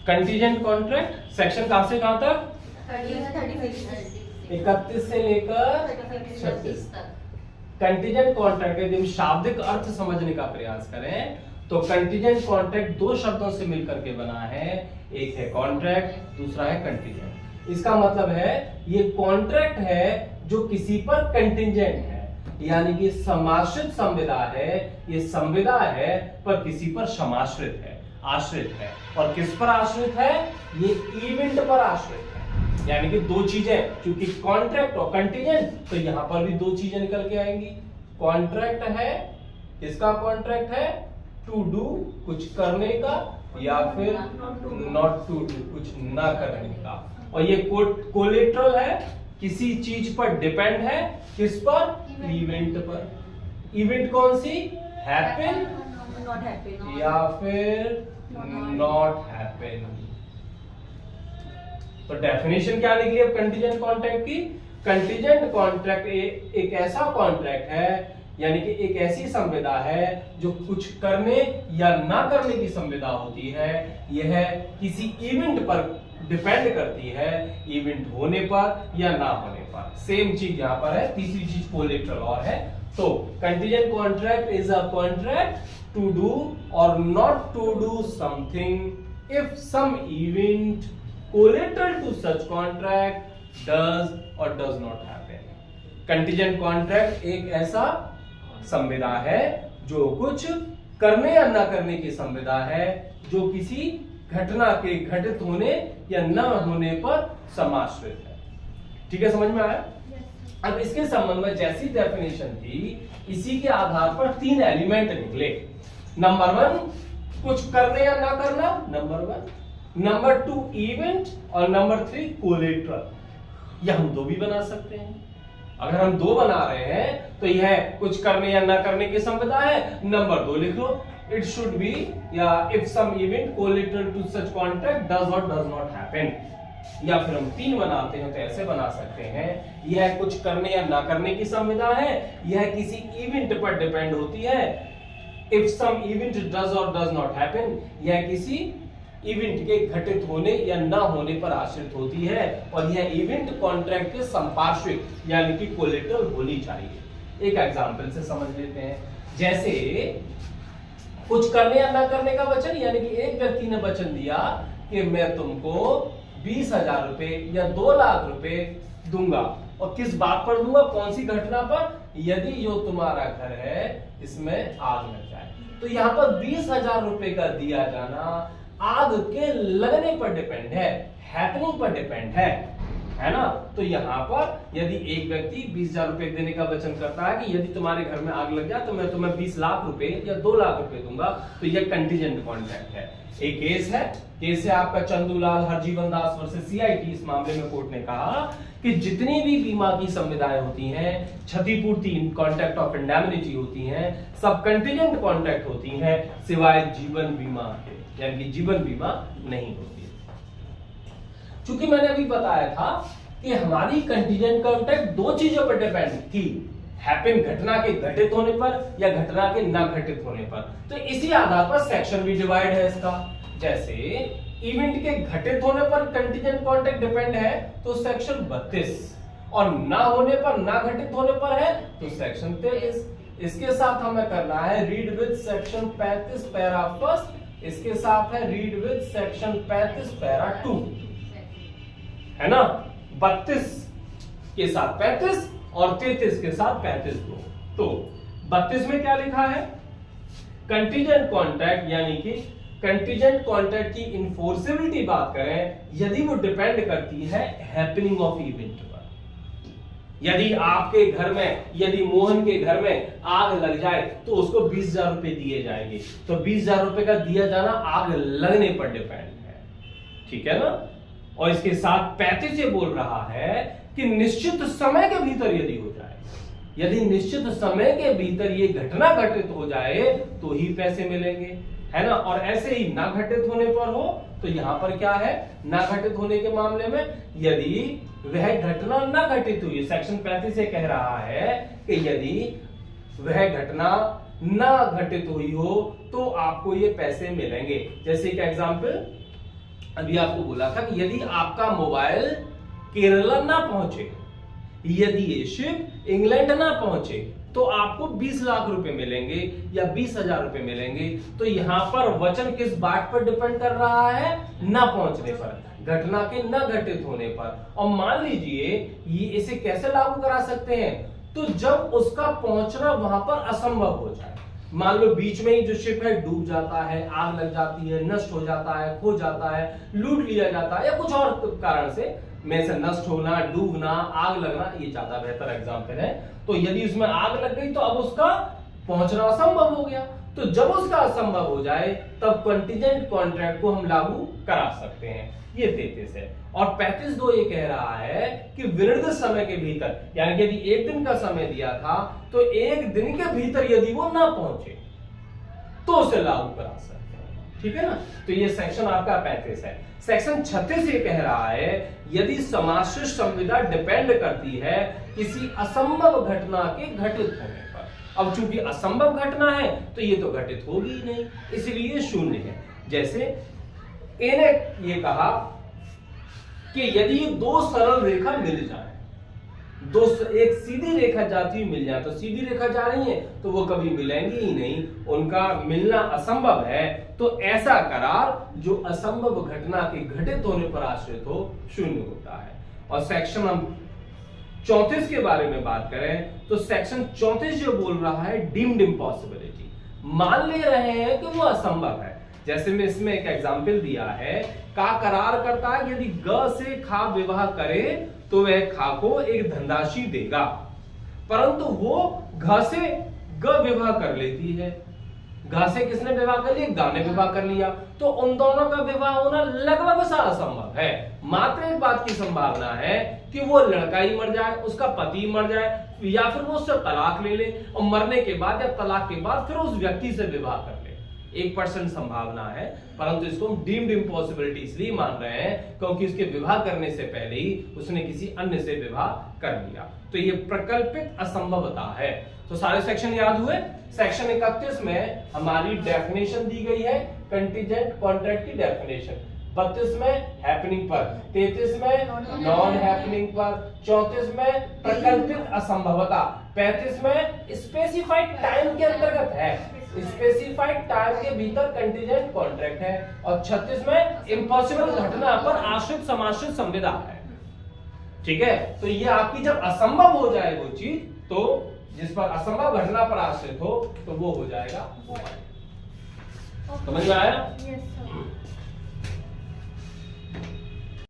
Contingent contract section कहां से कहां तक? 31 से लेकर 36 तक। कंटीजेंट कॉन्ट्रैक्ट यदि हम शाब्दिक अर्थ समझने का प्रयास करें तो कंटीजेंट कॉन्ट्रैक्ट दो शब्दों से मिलकर के बना है, एक है कॉन्ट्रैक्ट, दूसरा है कंटीजेंट। इसका मतलब है ये कॉन्ट्रैक्ट है जो किसी पर कंटीजेंट है, यानी कि समाश्रित संविदा है, ये संविदा है पर किसी पर समाश्रित है, आश्रित है। और किस पर आश्रित है? ये इवेंट पर आश्रित है। यानी कि दो चीजें, क्योंकि कॉन्ट्रैक्ट और कंटीजेंट, तो यहां पर भी दो चीजें निकल के आएंगी। कॉन्ट्रैक्ट है, किसका कॉन्ट्रैक्ट है? टू डू, कुछ करने का, या फिर नॉट टू डू, कुछ ना करने का। और ये कोलेटरल है, किसी चीज पर डिपेंड है, किस पर? इवेंट पर। इवेंट कौन सी? हैपन या फिर नॉट हैपन। तो डेफिनेशन क्या निकली अब कंटीजेंट कॉन्ट्रैक्ट की? कंटीजेंट कॉन्ट्रैक्ट एक ऐसा कॉन्ट्रैक्ट है, यानी कि एक ऐसी संविदा है जो कुछ करने या ना करने की संविदा होती है। यह किसी इवेंट पर डिपेंड करती है, इवेंट होने पर या ना होने पर। सेम चीज यहां पर है, तीसरी चीज कोलेटरल और है। तो contingent contract is a contract to do or not to do something if some event collateral to such contract does और does not happen. Contingent contract एक ऐसा संविदा है जो कुछ करने या ना करने की संविदा है, जो किसी घटना के घटित होने या न होने पर समाश्रित है। ठीक है, समझ में आया? अब इसके संबंध में जैसी डेफिनेशन थी, इसी के आधार पर तीन एलिमेंट निकले। नंबर 1 कुछ करने या ना करना, नंबर 1। नंबर 2 इवेंट, और नंबर 3 कोलेटरल। यह हम दो भी बना सकते हैं। अगर हम दो बना रहे हैं तो यह कुछ करने या ना करने की संविदा है। नंबर 2 लिख लो, इट शुड बी या if some event collateral to such contract does और डज नॉट हैपन। या फिर हम 3 बनाते हैं तो ऐसे बना सकते हैं, यह कुछ करने या ना करने की संविदा है, यह किसी इवेंट पर डिपेंड होती है, इफ सम इवेंट डज और डज नॉट हैपन, यह किसी इवेंट के घटित होने या ना होने पर आश्रित होती है, और यह इवेंट कॉन्ट्रैक्ट के संपार्श्विक यानी कि कोलेटरल होनी चाहिए। एक एग्जांपल से समझ लेते हैं। जैसे कुछ करने या ना करने का वचन, यानी कि एक व्यक्ति ने वचन दिया कि मैं तुमको 20,000 रुपए या 2 लाख रुपए दूंगा, और किस बात पर दूंगा? कौन सी घटना पर? यदि जो तुम्हारा घर है इसमें आग लग जाए। तो यहाँ पर 20,000 रुपए का दिया जाना आग के लगने पर डिपेंड है, हैपनिंग पर डिपेंड है ना? तो यहाँ पर यदि एक व्यक्ति 20,000 रुपए देने का वचन करता है कि यदि तुम्हारे घर में आग लग जाए तो मैं तुम्हें 20 लाख रुपए या 2 लाख रुपए दूंगा, तो यह कंटीजेंट कॉन्ट्रैक्ट है। एक केस है आपका चंदूलाल हरजीवन दास वर्सेस सीआईटी। इस मामले में कोर्ट ने कहा कि जितनी भी बीमा की संविधाएं होती हैं, क्षतिपूर्ति कॉन्ट्रैक्ट ऑफ इंडेमनिटी होती हैं, सब कंटीजेंट कॉन्ट्रैक्ट होती हैं, सिवाय जीवन बीमा के, यानी कि जीवन बीमा नहीं होती। चूंकि मैंने अभी बताया था कि हमारी कंटीजेंट कॉन्ट्रैक्ट दो चीजों पर डिपेंड थी, हैपन घटना के घटित होने पर या घटना के ना घटित होने पर। तो इसी आधार पर सेक्शन भी डिवाइड है इसका। जैसे इवेंट के घटित होने पर कंटीजेंट कॉन्ट्रैक्ट डिपेंड है तो सेक्शन 32, और ना होने पर, ना घटित होने पर है तो सेक्शन 23। इसके साथ हमें करना है read with section 35 para first, इसके साथ है रीड विद सेक्शन 35 पैरा 2, है ना? 32 के साथ 35 और 33 के साथ 35 दो। तो 32 में क्या लिखा है? कंटीजेंट कॉन्ट्रैक्ट, यानी कि कंटीजेंट कॉन्ट्रैक्ट की इन्फोर्सेबिलिटी बात करें, यदि वो डिपेंड करती है हैपनिंग ऑफ इवेंट पर। यदि आपके घर में, यदि मोहन के घर में आग लग जाए तो उसको 20,000 रुपए दिए जाएंगे। तो 20,000 रुपए का दिया जाना आग लगने पर डिपेंड है, ठीक है ना? और इसके साथ 35 ये बोल रहा है कि निश्चित समय के भीतर यदि हो जाए, यदि निश्चित समय के भीतर ये घटना घटित हो जाए तो ही पैसे मिलेंगे, है ना? और ऐसे ही ना घटित होने पर हो तो यहां पर क्या है? ना घटित होने के मामले में यदि वह घटना ना घटित हुई, सेक्शन 35 से कह रहा है कि यदि वह घटना ना घटित हुई हो तो आपको ये पैसे मिलेंगे। जैसे एक एग्जांपल, अभी आपको बोला था कि यदि आपका मोबाइल केरला ना पहुंचे, यदि ये शिप इंग्लैंड ना पहुंचे, तो आपको 20 लाख रुपए मिलेंगे या 20,000 रुपए मिलेंगे। तो यहां पर वचन किस बात पर डिपेंड कर रहा है? ना पहुंचने पर, घटना के न घटित होने पर। और मान लीजिए ये इसे कैसे लागू करा सकते हैं? तो जब उसका पहुंचना वहां पर असंभव हो जाए, मान लो बीच में ही जो शिप है डूब जाता है, आग लग जाती है, नष्ट हो जाता है, खो जाता है, लूट लिया जाता है, या कुछ और कारण से में से नष्ट होना, डूबना, आग लगना, ये ज्यादा बेहतर एग्जाम्पल है। तो यदि उसमें आग लग गई तो अब उसका पहुंचना असंभव हो गया। तो जब उसका असंभव हो जाए तब कंटीजेंट कॉन्ट्रैक्ट को हम लागू करा सकते हैं। ये 33 है। और 35(2) ये कह रहा है कि विनिर्दिष्ट समय के भीतर, यानी कि यदि 1 दिन का समय दिया था तो 1 दिन के भीतर यदि वो ना पहुंचे तो उसे लागू करा सकते हैं। ठीक है ना? तो ये सेक्शन आपका 35 है। सेक्शन 36 ये कह रहा है यदि समाश्रित संविदा डिपेंड करती है किसी असंभव घटना के घटित होने पर। अब चूंकि असंभव घटना है तो ये तो घटित होगी ही नहीं, इसलिए 0 है। जैसे इन्हें ये कहा कि यदि 2 सरल रेखा मिल जाए, एक सीधी रेखा जाती हुई मिल जाए, तो सीधी रेखा जा रही है तो वो कभी मिलेंगी ही नहीं, उनका मिलना असंभव है। तो ऐसा करार जो असंभव घटना के घटित होने पर आश्रित हो 0 होता है। और सेक्शन हम 34 के बारे में बात करें तो सेक्शन 34 जो बोल रहा है डीम्ड इम्पॉसिबिलिटी, मान ले रहे हैं कि वो असंभव है। जैसे मैं इसमें एक एग्जाम्पल दिया है, का करार करता है यदि ग से खा विवाह करे तो वह खा को एक धनराशि देगा, परंतु वो घ से ग विवाह कर लेती है। घ से किसने विवाह कर लिया? ग ने विवाह कर लिया। तो उन दोनों का विवाह होना लगभग सा असंभव है। मात्र एक बात की संभावना है कि वो लड़का ही मर जाए, उसका पति मर जाए, या फिर वो उससे तलाक ले ले और मरने के बाद या तलाक के बाद फिर उस व्यक्ति से विवाह कर ले। 1% संभावना है, परंतु इसको हम डीम्ड इम्पॉसिबिलिटी इसलिए मान रहे हैं क्योंकि उसके विवाह करने से पहले ही उसने किसी अन्य से विवाह कर लिया। तो ये प्रकल्पित असंभवता है। तो सारे सेक्शन याद हुए। सेक्शन 31 में हमारी डेफिनेशन दी गई है, कंटीजेंट कॉन्ट्रैक्ट की डेफिनेशन। 32 में हैपनिंग पर, 33 में नॉन हैपनिंग पर, 34 में प्रकल्पित असंभवता, 35 में स्पेसिफाइड टाइम के अंतर्गत है, स्पेसिफाइड टाइम के भीतर कंटीजेंट कॉन्ट्रैक्ट है, और 36 में इम्पॉसिबल घटना पर आश्रित समाश्रित संविदा है। ठीक है? तो ये आपकी जब असंभव हो जाए वो चीज, तो जिस पर असंभव घटना पर आश्रित हो तो वो हो जाएगा। समझ में आया?